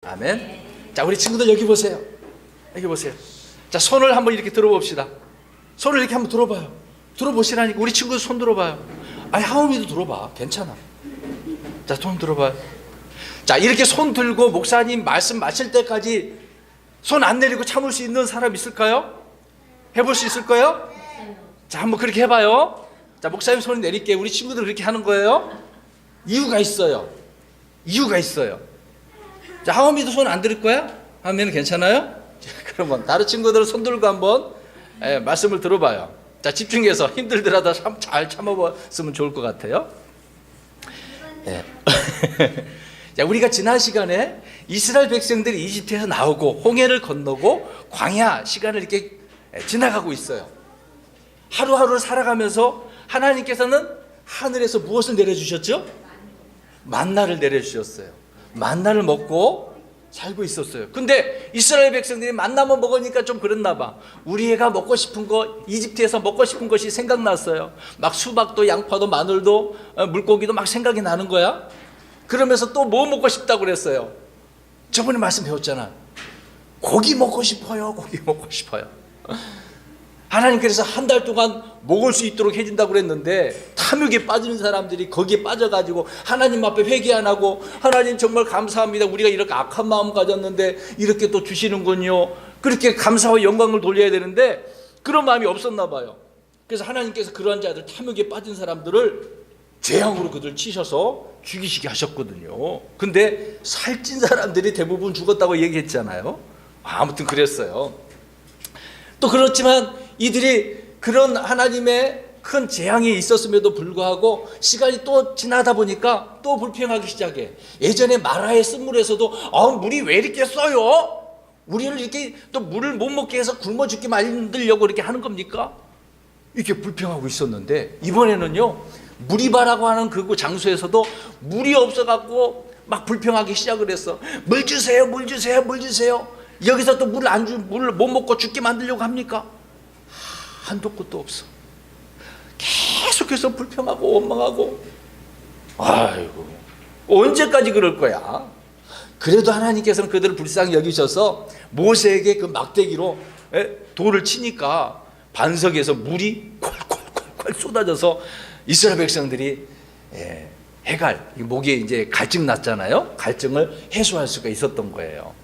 아멘. 자, 우리 친구들 여기 보세요. 여기 보세요. 자, 손을 한번 이렇게 들어봅시다. 손을 이렇게 한번 들어봐요. 들어보시라니까. 우리 친구들 손 들어봐요. 아니, 하음이도 들어봐. 괜찮아. 자, 손 들어봐요. 자, 이렇게 손 들고 목사님 말씀 마칠 때까지 손 안 내리고 참을 수 있는 사람 있을까요? 해볼 수 있을까요? 자, 한번 그렇게 해봐요. 자, 목사님 손을 내릴게요. 우리 친구들 그렇게 하는 거예요. 이유가 있어요. 이유가 있어요. 자, 하음이도 손 안 들을 거야? 하면 괜찮아요? 자, 그러면 다른 친구들은 손 들고 한번 말씀을 들어봐요. 자, 집중해서 힘들더라도 잘 참아봤으면 좋을 것 같아요. 네. 자, 우리가 지난 시간에 이스라엘 백성들이 이집트에서 나오고 홍해를 건너고 광야 시간을 이렇게 지나가고 있어요. 하루하루를 살아가면서 하나님께서는 하늘에서 무엇을 내려주셨죠? 만나를 내려주셨어요. 만나를 먹고 살고 있었어요. 근데 이스라엘 백성들이 만나만 먹으니까 좀 그랬나 봐. 우리 애가 먹고 싶은 거, 이집트에서 먹고 싶은 것이 생각났어요. 막 수박도 양파도 마늘도 물고기도 막 생각이 나는 거야. 그러면서 또 뭐 먹고 싶다고 그랬어요? 저번에 말씀 배웠잖아. 고기 먹고 싶어요. 고기 먹고 싶어요. 하나님께서 한 달 동안 먹을 수 있도록 해준다고 그랬는데 탐욕에 빠지는 사람들이 거기에 빠져가지고 하나님 앞에 회개 안 하고, 하나님 정말 감사합니다. 우리가 이렇게 악한 마음 가졌는데 이렇게 또 주시는군요. 그렇게 감사와 영광을 돌려야 되는데 그런 마음이 없었나 봐요. 그래서 하나님께서 그러한 자들, 탐욕에 빠진 사람들을 재앙으로 그들 치셔서 죽이시게 하셨거든요. 근데 살찐 사람들이 대부분 죽었다고 얘기했잖아요. 아무튼 그랬어요. 또 그렇지만 이들이 그런 하나님의 큰 재앙이 있었음에도 불구하고 시간이 또 지나다 보니까 또 불평하기 시작해. 예전에 마라의 쓴물에서도 물이 왜 이렇게 써요? 우리를 이렇게 또 물을 못 먹게 해서 굶어 죽게 만들려고 이렇게 하는 겁니까? 이렇게 불평하고 있었는데 이번에는요, 무리바라고 하는 그 장소에서도 물이 없어갖고 막 불평하기 시작을 했어. 물 주세요, 물 주세요, 물 주세요. 여기서 또 물을 못 먹고 죽게 만들려고 합니까? 한도 끝도 없어. 계속해서 불평하고 원망하고. 아이고, 언제까지 그럴 거야? 그래도 하나님께서는 그들을 불쌍히 여기셔서 모세에게 그 막대기로 돌을 치니까 반석에서 물이 콸콸콸콸 쏟아져서 이스라엘 백성들이 해갈, 목에 이제 갈증 났잖아요. 갈증을 해소할 수가 있었던 거예요.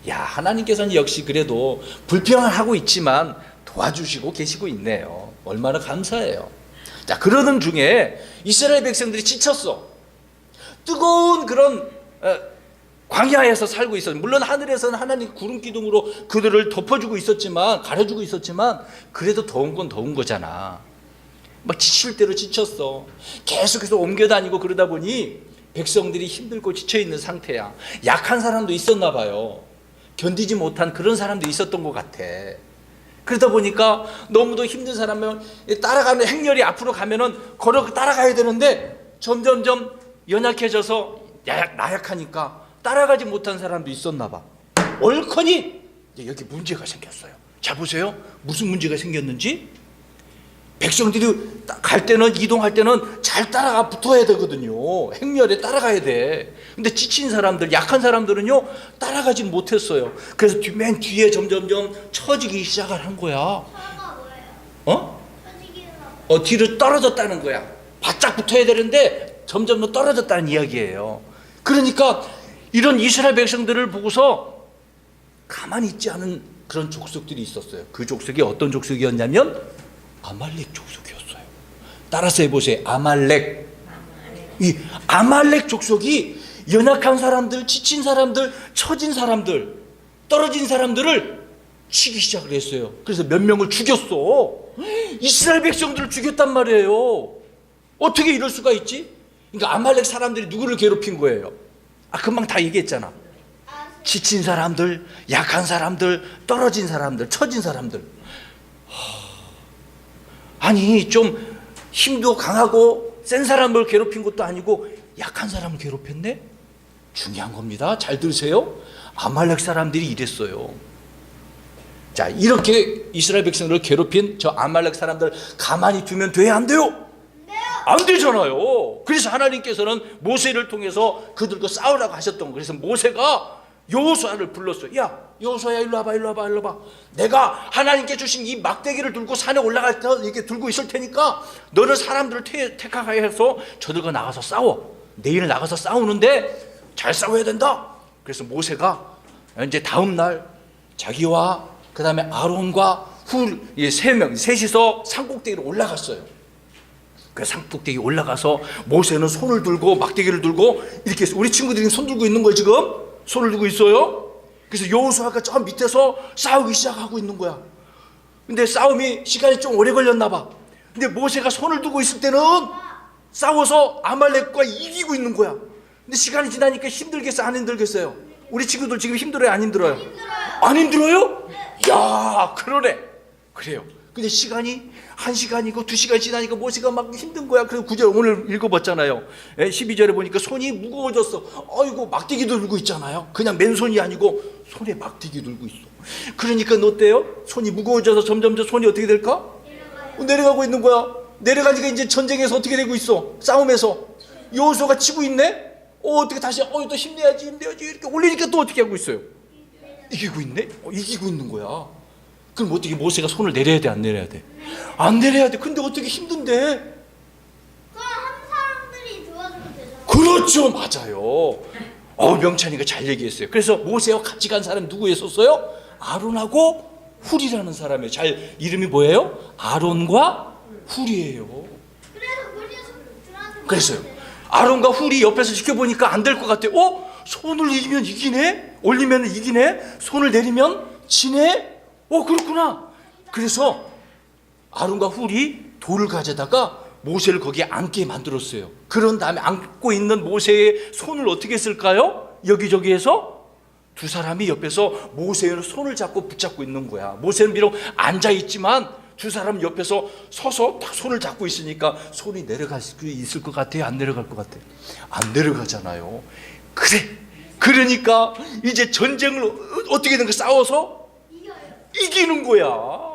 야, 하나님께서는 역시 그래도 불평을 하고 있지만 도와주시고 계시고 있네요. 얼마나 감사해요. 자, 그러던 중에 이스라엘 백성들이 지쳤어. 뜨거운 그런 광야에서 살고 있었어요. 물론 하늘에서는 하나님 구름 기둥으로 그들을 덮어주고 있었지만, 가려주고 있었지만 그래도 더운 건 더운 거잖아. 막 지칠 대로 지쳤어. 계속해서 옮겨 다니고 그러다 보니 백성들이 힘들고 지쳐있는 상태야. 약한 사람도 있었나 봐요. 견디지 못한 그런 사람도 있었던 것 같아. 그러다 보니까 너무도 힘든 사람은 따라가는 행렬이 앞으로 가면은 걸어 따라가야 되는데 점점점 연약해져서 나약하니까 따라가지 못한 사람도 있었나 봐. 옳거니 여기 문제가 생겼어요. 자, 보세요. 무슨 문제가 생겼는지. 백성들이 갈 때는, 이동할 때는 잘 따라가 붙어야 되거든요. 행렬에 따라가야 돼. 근데 지친 사람들, 약한 사람들은요, 따라가지 못했어요. 그래서 맨 뒤에 점점점 처지기 시작을 한 거야. 뒤로 떨어졌다는 거야. 바짝 붙어야 되는데 점점 더 떨어졌다는 이야기예요. 그러니까 이런 이스라엘 백성들을 보고서 가만히 있지 않은 그런 족속들이 있었어요. 그 족속이 어떤 족속이었냐면 아말렉 족속이었어요. 따라서 해보세요. 아말렉. 이 아말렉 족속이 연약한 사람들, 지친 사람들, 처진 사람들, 떨어진 사람들을 치기 시작을 했어요. 그래서 몇 명을 죽였어. 이스라엘 백성들을 죽였단 말이에요. 어떻게 이럴 수가 있지? 그러니까 아말렉 사람들이 누구를 괴롭힌 거예요? 금방 다 얘기했잖아. 지친 사람들, 약한 사람들, 떨어진 사람들, 처진 사람들. 아니, 좀 힘도 강하고 센 사람을 괴롭힌 것도 아니고 약한 사람을 괴롭혔네? 중요한 겁니다. 잘 들으세요. 아말렉 사람들이 이랬어요. 자, 이렇게 이스라엘 백성들을 괴롭힌 저 아말렉 사람들 가만히 두면 돼, 안 돼요? 안 되잖아요. 그래서 하나님께서는 모세를 통해서 그들과 싸우라고 하셨던 거예요. 그래서 모세가 여호수아를 불렀어요. 야, 여호수아야, 일로 와봐, 일로 와봐, 일로 와봐. 내가 하나님께 주신 이 막대기를 들고 산에 올라갈 때 이렇게 들고 있을 테니까 너는 사람들을 택하게 해서 저들과 나가서 싸워. 내일 나가서 싸우는데 잘 싸워야 된다. 그래서 모세가 이제 다음 날 자기와 그 다음에 아론과 셋이서 산꼭대기로 올라갔어요. 그 산꼭대기 올라가서 모세는 손을 들고 막대기를 들고 이렇게 우리 친구들이 손 들고 있는 거예요. 지금 손을 들고 있어요. 그래서 여호수아가 저 밑에서 싸우기 시작하고 있는 거야. 근데 싸움이 시간이 좀 오래 걸렸나 봐. 근데 모세가 손을 들고 있을 때는 싸워서 아말렉과 이기고 있는 거야. 근데 시간이 지나니까 힘들겠어요, 안 힘들겠어요? 우리 친구들 지금 힘들어요, 안 힘들어요? 안 힘들어요? 야, 그러네. 그래요. 근데 시간이 1시간이고 2시간 지나니까 모세가 막 힘든 거야. 그래서 9절 오늘 읽어봤잖아요. 12절에 보니까 손이 무거워졌어. 어이구, 막대기 들고 있잖아요. 그냥 맨손이 아니고 손에 막대기 들고 있어. 그러니까 어때요? 손이 무거워져서 점점 손이 어떻게 될까? 내려가고 있는 거야. 내려가니까 이제 전쟁에서 어떻게 되고 있어? 싸움에서 여호수아가 치고 있네. 어떻게 다시 또 힘내야지 이렇게 올리니까 또 어떻게 하고 있어요? 이기고 있네. 이기고 있는 거야. 그럼 어떻게 모세가 손을 내려야 돼, 안 내려야 돼? 안 내려야 돼. 근데 어떻게 힘든데? 그럼 한 사람들이 도와주면 되잖아. 그렇죠, 맞아요. 명찬이가 잘 얘기했어요. 그래서 모세와 같이 간 사람 누구였었어요? 아론하고 훌이라는 사람이에요. 이름이 뭐예요? 아론과 훌이에요. 그래서요. 아론과 훌이 옆에서 지켜보니까 안 될 것 같아요. 손을 이기면 이기네? 올리면 이기네? 손을 내리면 지네? 그렇구나. 그래서 아론과 훌이 돌을 가져다가 모세를 거기에 앉게 만들었어요. 그런 다음에 앉고 있는 모세의 손을 어떻게 했을까요? 여기저기에서 두 사람이 옆에서 모세의 손을 잡고 붙잡고 있는 거야. 모세는 비록 앉아있지만 두 사람 옆에서 서서 딱 손을 잡고 있으니까 손이 내려갈 수 있을 것 같아요? 안 내려갈 것 같아요? 안 내려가잖아요. 그래. 그러니까 이제 전쟁을 어떻게 된 거야? 싸워서 이기는 거야.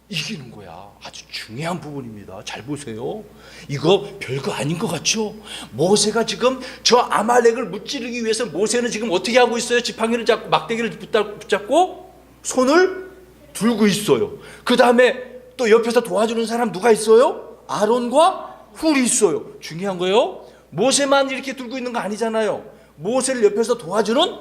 이기는 거야. 아주 중요한 부분입니다. 잘 보세요. 이거 별거 아닌 것 같죠? 모세가 지금 저 아말렉을 무찌르기 위해서 모세는 지금 어떻게 하고 있어요? 지팡이를 잡고 막대기를 붙잡고 손을 들고 있어요. 그 다음에 또 옆에서 도와주는 사람 누가 있어요? 아론과 훌이 있어요. 중요한 거예요. 모세만 이렇게 들고 있는 거 아니잖아요. 모세를 옆에서 도와주는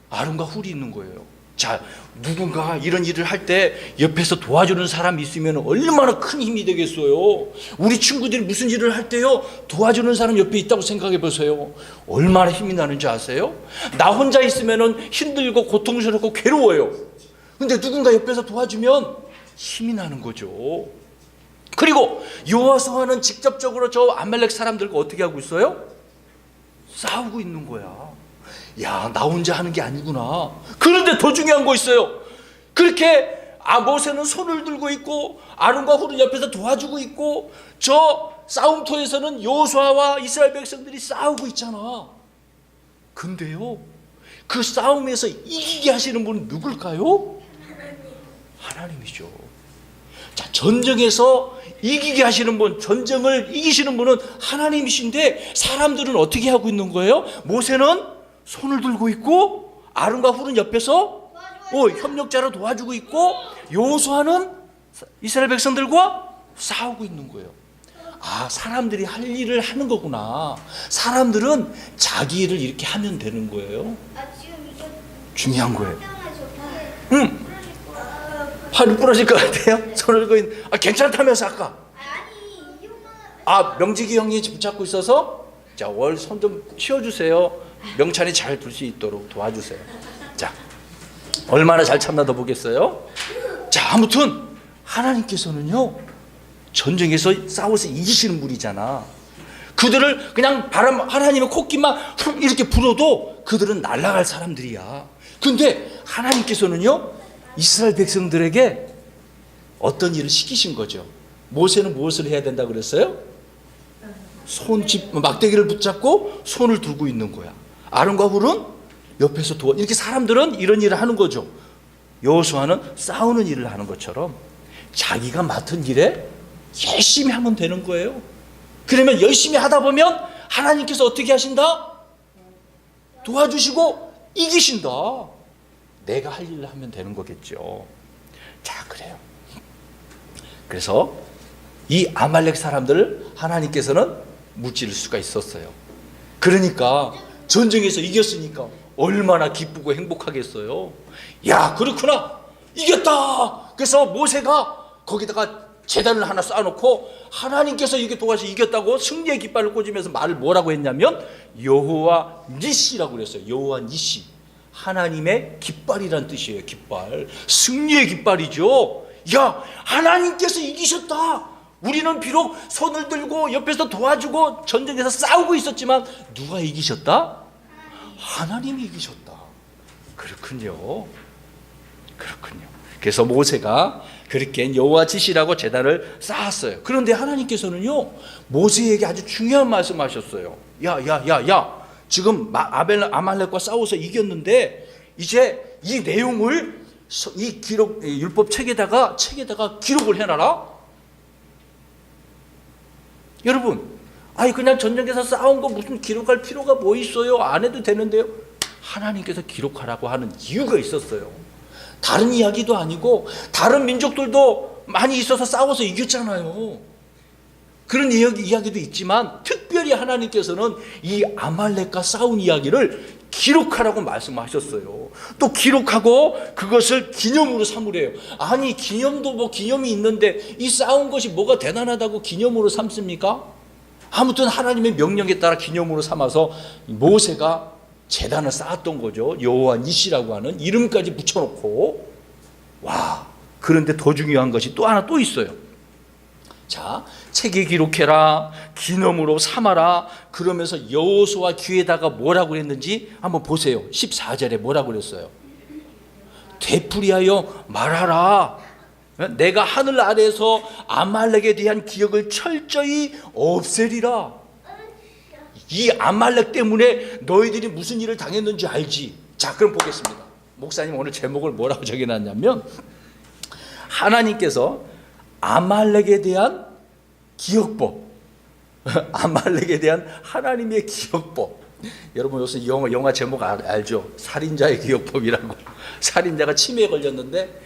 아론과 훌이 있는 거예요. 자, 누군가 이런 일을 할 때 옆에서 도와주는 사람이 있으면 얼마나 큰 힘이 되겠어요. 우리 친구들이 무슨 일을 할 때요, 도와주는 사람 옆에 있다고 생각해 보세요. 얼마나 힘이 나는지 아세요? 나 혼자 있으면 힘들고 고통스럽고 괴로워요. 근데 누군가 옆에서 도와주면 힘이 나는 거죠. 그리고 여호수아는 직접적으로 저 아말렉 사람들과 어떻게 하고 있어요? 싸우고 있는 거야. 야, 나 혼자 하는 게 아니구나. 그런데 더 중요한 거 있어요. 그렇게 모세는 손을 들고 있고 아론과 훌은 옆에서 도와주고 있고 저 싸움터에서는 여호수아와 이스라엘 백성들이 싸우고 있잖아. 근데요, 그 싸움에서 이기게 하시는 분은 누굴까요? 하나님이죠. 자, 전쟁에서 이기게 하시는 분, 전쟁을 이기시는 분은 하나님이신데 사람들은 어떻게 하고 있는 거예요? 모세는 손을 들고 있고 아론과 훌은 옆에서 협력자로 도와주고 있고 여호수아는 이스라엘 백성들과 싸우고 있는 거예요. 사람들이 할 일을 하는 거구나. 사람들은 자기 일을 이렇게 하면 되는 거예요. 지금 이거 중요한 거예요. 응. 팔이 부러질 것 같아요? 손을 들고 있는. 괜찮다면서 아까. 아니 이거만. 명직이 형이 붙잡고 있어서 자, 손 좀 치워주세요. 명찬이 잘 불 수 있도록 도와주세요. 자, 얼마나 잘 참나 더 보겠어요? 자, 아무튼 하나님께서는요, 전쟁에서 싸워서 이기시는 분이잖아. 그들을 그냥 하나님의 코끼만 이렇게 불어도 그들은 날아갈 사람들이야. 근데 하나님께서는요, 이스라엘 백성들에게 어떤 일을 시키신 거죠. 모세는 무엇을 해야 된다고 그랬어요? 막대기를 붙잡고 손을 들고 있는 거야. 아론과 훌은 옆에서 이렇게 사람들은 이런 일을 하는 거죠. 여호수아는 싸우는 일을 하는 것처럼 자기가 맡은 일에 열심히 하면 되는 거예요. 그러면 열심히 하다 보면 하나님께서 어떻게 하신다? 도와주시고 이기신다. 내가 할 일을 하면 되는 거겠죠. 자, 그래요. 그래서 이 아말렉 사람들을 하나님께서는 무찌를 수가 있었어요. 그러니까 전쟁에서 이겼으니까 얼마나 기쁘고 행복하겠어요. 야, 그렇구나, 이겼다. 그래서 모세가 거기다가 제단을 하나 쌓아놓고 하나님께서 이게 도와서 이겼다고 승리의 깃발을 꽂으면서 말을 뭐라고 했냐면 여호와 니시라고 그랬어요. 여호와 니시, 하나님의 깃발이란 뜻이에요. 깃발, 승리의 깃발이죠. 야, 하나님께서 이기셨다. 우리는 비록 손을 들고 옆에서 도와주고 전쟁에서 싸우고 있었지만 누가 이기셨다? 하나님이 이기셨다. 그렇군요. 그렇군요. 그래서 모세가 그렇게 여호와 지시라고 제단을 쌓았어요. 그런데 하나님께서는요, 모세에게 아주 중요한 말씀하셨어요. 야, 지금 아말렉과 싸워서 이겼는데 이제 이 내용을 이 기록, 율법 책에다가 기록을 해놔라. 여러분, 아니 그냥 전쟁에서 싸운 거 무슨 기록할 필요가 뭐 있어요? 안 해도 되는데요. 하나님께서 기록하라고 하는 이유가 있었어요. 다른 이야기도 아니고 다른 민족들도 많이 있어서 싸워서 이겼잖아요. 그런 이야기도 있지만 특별히 하나님께서는 이 아말렉과 싸운 이야기를 기록하라고 말씀하셨어요. 또 기록하고 그것을 기념으로 삼으래요. 아니 기념도 뭐 기념이 있는데 이 싸운 것이 뭐가 대단하다고 기념으로 삼습니까? 아무튼 하나님의 명령에 따라 기념으로 삼아서 모세가 제단을 쌓았던 거죠. 여호와 니시라고 하는 이름까지 붙여놓고. 와, 그런데 더 중요한 것이 또 하나 또 있어요. 자, 책에 기록해라, 기념으로 삼아라. 그러면서 여호수아 귀에다가 뭐라고 그랬는지 한번 보세요. 14절에 뭐라고 그랬어요? 되풀이하여 말하라. 내가 하늘 아래에서 아말렉에 대한 기억을 철저히 없애리라. 이 아말렉 때문에 너희들이 무슨 일을 당했는지 알지? 자, 그럼 보겠습니다. 목사님 오늘 제목을 뭐라고 적여놨냐면 하나님께서 아말렉에 대한 기억법, 아말렉에 대한 하나님의 기억법. 여러분 요새 영화 제목 알죠? 살인자의 기억법이라고. 살인자가 치매에 걸렸는데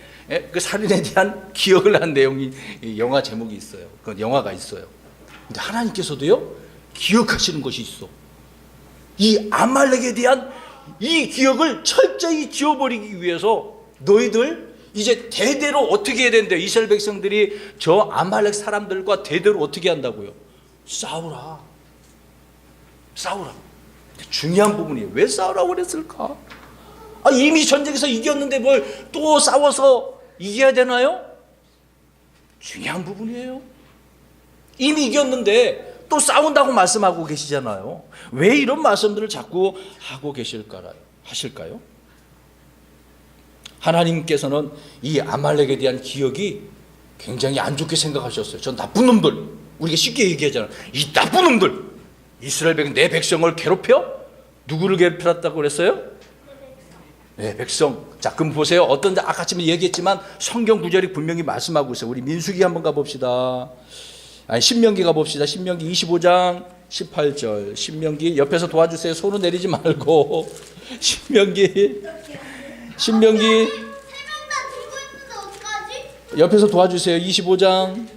그 살인에 대한 기억을 한 내용이 영화 제목이 있어요. 그 영화가 있어요. 근데 하나님께서도요 기억하시는 것이 있어. 이 아말렉에 대한 이 기억을 철저히 지워버리기 위해서 너희들 이제 대대로 어떻게 해야 된대요? 이스라엘 백성들이 저 아말렉 사람들과 대대로 어떻게 한다고요? 싸우라. 중요한 부분이에요. 왜 싸우라고 그랬을까? 이미 전쟁에서 이겼는데 뭘 또 싸워서 이겨야 되나요? 중요한 부분이에요. 이미 이겼는데 또 싸운다고 말씀하고 계시잖아요. 왜 이런 말씀들을 자꾸 하고 하실까요? 하나님께서는 이 아말렉에 대한 기억이 굉장히 안 좋게 생각하셨어요. 저 나쁜 놈들, 우리가 쉽게 얘기하잖아요. 이 나쁜 놈들, 이스라엘 백성, 내 백성을 괴롭혀? 누구를 괴롭혔다고 그랬어요? 네, 백성. 자, 그럼 보세요. 아까 아침에 얘기했지만 성경 구절이 분명히 말씀하고 있어요. 우리 민수기 한번 가봅시다. 신명기 가봅시다. 신명기 25장 18절. 신명기 옆에서 도와주세요. 손을 내리지 말고. 신명기 3명 다 들고 있는데 어떡하지? 옆에서 도와주세요. 25장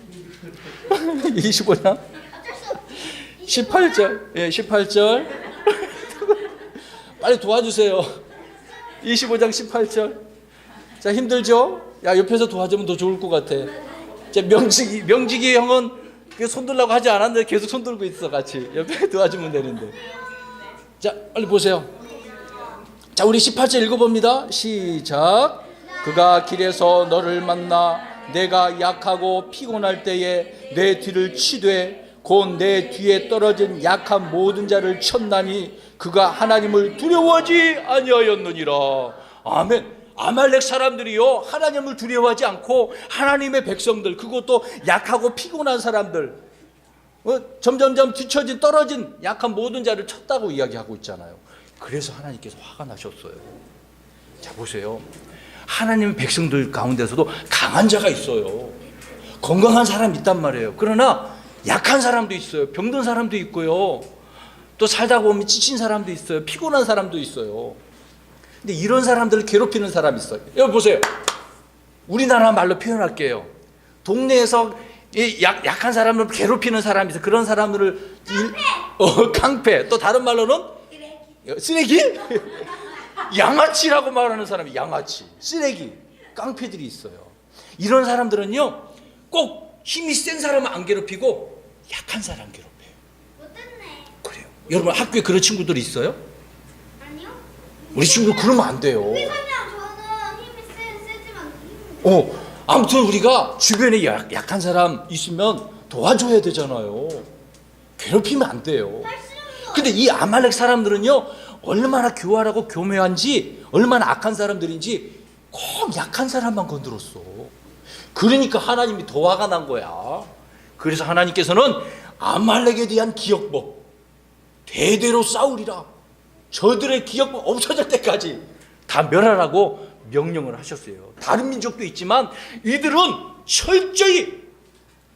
18절. 예, 18절. 빨리 도와주세요. 25장 18절. 자, 힘들죠? 야, 옆에서 도와주면 더 좋을 것 같아. 자, 명직이 형은 손 들라고 하지 않았는데 계속 손 들고 있어. 같이 옆에 도와주면 되는데. 자, 빨리 보세요. 자, 우리 18절 읽어봅니다. 시작. 그가 길에서 너를 만나 내가 약하고 피곤할 때에 내 뒤를 치되 곧 내 뒤에 떨어진 약한 모든 자를 쳤나니 그가 하나님을 두려워하지 아니하였느니라. 아멘. 아말렉 사람들이요 하나님을 두려워하지 않고 하나님의 백성들, 그것도 약하고 피곤한 사람들, 점점점 뒤처진 떨어진 약한 모든 자를 쳤다고 이야기하고 있잖아요. 그래서 하나님께서 화가 나셨어요. 자, 보세요. 하나님의 백성들 가운데서도 강한 자가 있어요. 건강한 사람이 있단 말이에요. 그러나 약한 사람도 있어요. 병든 사람도 있고요. 또 살다 보면 지친 사람도 있어요. 피곤한 사람도 있어요. 근데 이런 사람들을 괴롭히는 사람이 있어요. 여기 보세요. 우리나라 말로 표현할게요. 동네에서 이 약한 사람을 괴롭히는 사람이 있어요. 그런 사람들을 깡패. 또 다른 말로는 쓰레기? 양아치라고 말하는 사람이 양아치, 쓰레기, 깡패들이 있어요. 이런 사람들은요, 꼭 힘이 센 사람은 안 괴롭히고 약한 사람 괴롭혀요. 못됐네. 그래요. 여러분 학교에 그런 친구들이 있어요? 아니요. 우리 친구들 그러면 안 돼요. 우리 설명 저는 힘이 세지만 힘이 아무튼 우리가 주변에 약한 사람 있으면 도와줘야 되잖아요. 괴롭히면 안 돼요. 근데 이 아말렉 사람들은요, 얼마나 교활하고 교묘한지, 얼마나 악한 사람들인지 꼭 약한 사람만 건드렸어. 그러니까 하나님이 더 화가 난 거야. 그래서 하나님께서는 아말렉에 대한 기억법, 대대로 싸우리라, 저들의 기억법 없어질 때까지 다 멸하라고 명령을 하셨어요. 다른 민족도 있지만 이들은 철저히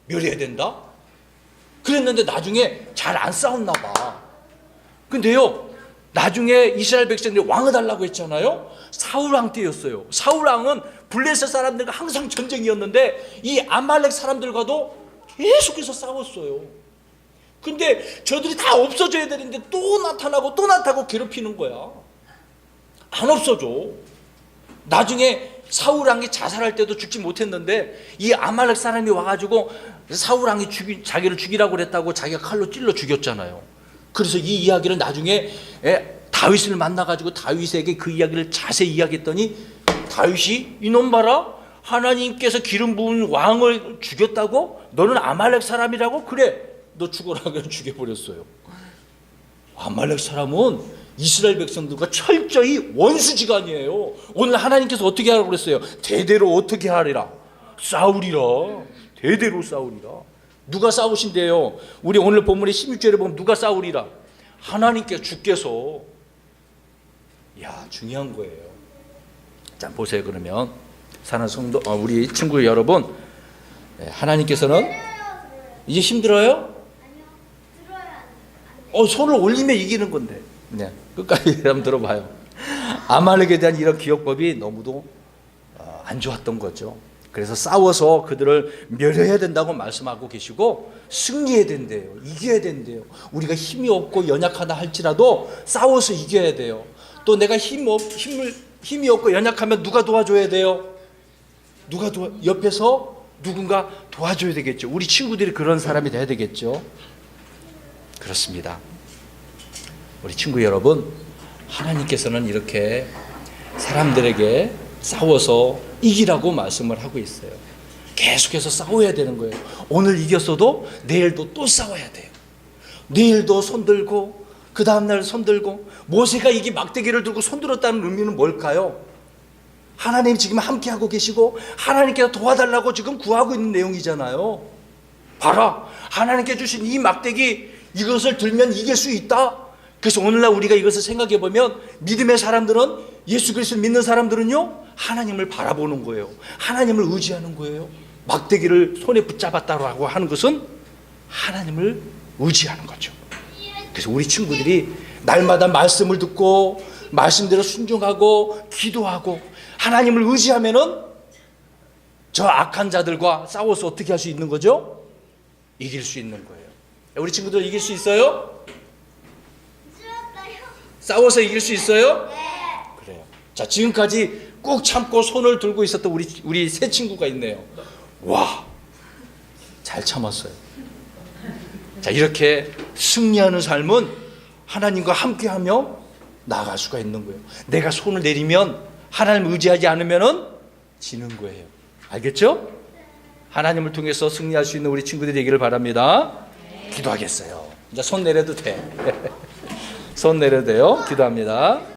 멸해야 된다. 그랬는데 나중에 잘 안 싸웠나 봐. 근데요, 나중에 이스라엘 백성들이 왕을 달라고 했잖아요. 사울왕 때였어요. 사울왕은 블레셋 사람들과 항상 전쟁이었는데 이 아말렉 사람들과도 계속해서 싸웠어요. 근데 저들이 다 없어져야 되는데 또 나타나고 또 나타나고 괴롭히는 거야. 안 없어져. 나중에 사울왕이 자살할 때도 죽지 못했는데 이 아말렉 사람이 와가지고 사울왕이 자기를 죽이라고 그랬다고 자기가 칼로 찔러 죽였잖아요. 그래서 이 이야기를 나중에 다윗을 만나가지고 다윗에게 그 이야기를 자세히 이야기했더니 다윗이 이놈 봐라, 하나님께서 기름 부은 왕을 죽였다고? 너는 아말렉 사람이라고? 그래, 너 죽어라. 그래서 죽여버렸어요. 아말렉 사람은 이스라엘 백성들과 철저히 원수지간이에요. 오늘 하나님께서 어떻게 하라고 그랬어요? 대대로 어떻게 하리라? 싸우리라. 대대로 싸우리라. 누가 싸우신대요? 우리 오늘 본문의 16절에 보면 누가 싸우리라? 하나님께 주께서. 야, 중요한 거예요. 자, 보세요. 그러면 사는 성도, 우리 친구 여러분, 하나님께서는 이제 힘들어요? 아니요. 들어야 손을 올리면 이기는 건데. 네, 끝까지 한번 들어봐요. 아말렉에 대한 이런 기억법이 너무도 안 좋았던 거죠. 그래서 싸워서 그들을 멸해야 된다고 말씀하고 계시고 승리해야 된대요. 이겨야 된대요. 우리가 힘이 없고 연약하다 할지라도 싸워서 이겨야 돼요. 또 내가 힘이 없고 연약하면 누가 도와줘야 돼요? 옆에서 누군가 도와줘야 되겠죠. 우리 친구들이 그런 사람이 돼야 되겠죠. 그렇습니다. 우리 친구 여러분, 하나님께서는 이렇게 사람들에게 싸워서 이기라고 말씀을 하고 있어요. 계속해서 싸워야 되는 거예요. 오늘 이겼어도 내일도 또 싸워야 돼요. 내일도 손들고 그 다음날 손들고. 모세가 이게 막대기를 들고 손들었다는 의미는 뭘까요? 하나님 지금 함께하고 계시고 하나님께서 도와달라고 지금 구하고 있는 내용이잖아요. 봐라, 하나님께 주신 이 막대기, 이것을 들면 이길 수 있다. 그래서 오늘날 우리가 이것을 생각해 보면 믿음의 사람들은, 예수 그리스도를 믿는 사람들은요, 하나님을 바라보는 거예요. 하나님을 의지하는 거예요. 막대기를 손에 붙잡았다고 하는 것은 하나님을 의지하는 거죠. 그래서 우리 친구들이 날마다 말씀을 듣고 말씀대로 순종하고 기도하고 하나님을 의지하면은 저 악한 자들과 싸워서 어떻게 할 수 있는 거죠? 이길 수 있는 거예요. 우리 친구들 이길 수 있어요? 싸워서 이길 수 있어요? 그래요. 자, 지금까지 꾹 참고 손을 들고 있었던 우리 세 친구가 있네요. 와, 잘 참았어요. 자, 이렇게 승리하는 삶은 하나님과 함께하며 나아갈 수가 있는 거예요. 내가 손을 내리면 하나님을 의지하지 않으면은 지는 거예요. 알겠죠? 하나님을 통해서 승리할 수 있는 우리 친구들이 되기를 바랍니다. 기도하겠어요. 이제 손 내려도 돼. 손 내려도 돼요. 기도합니다.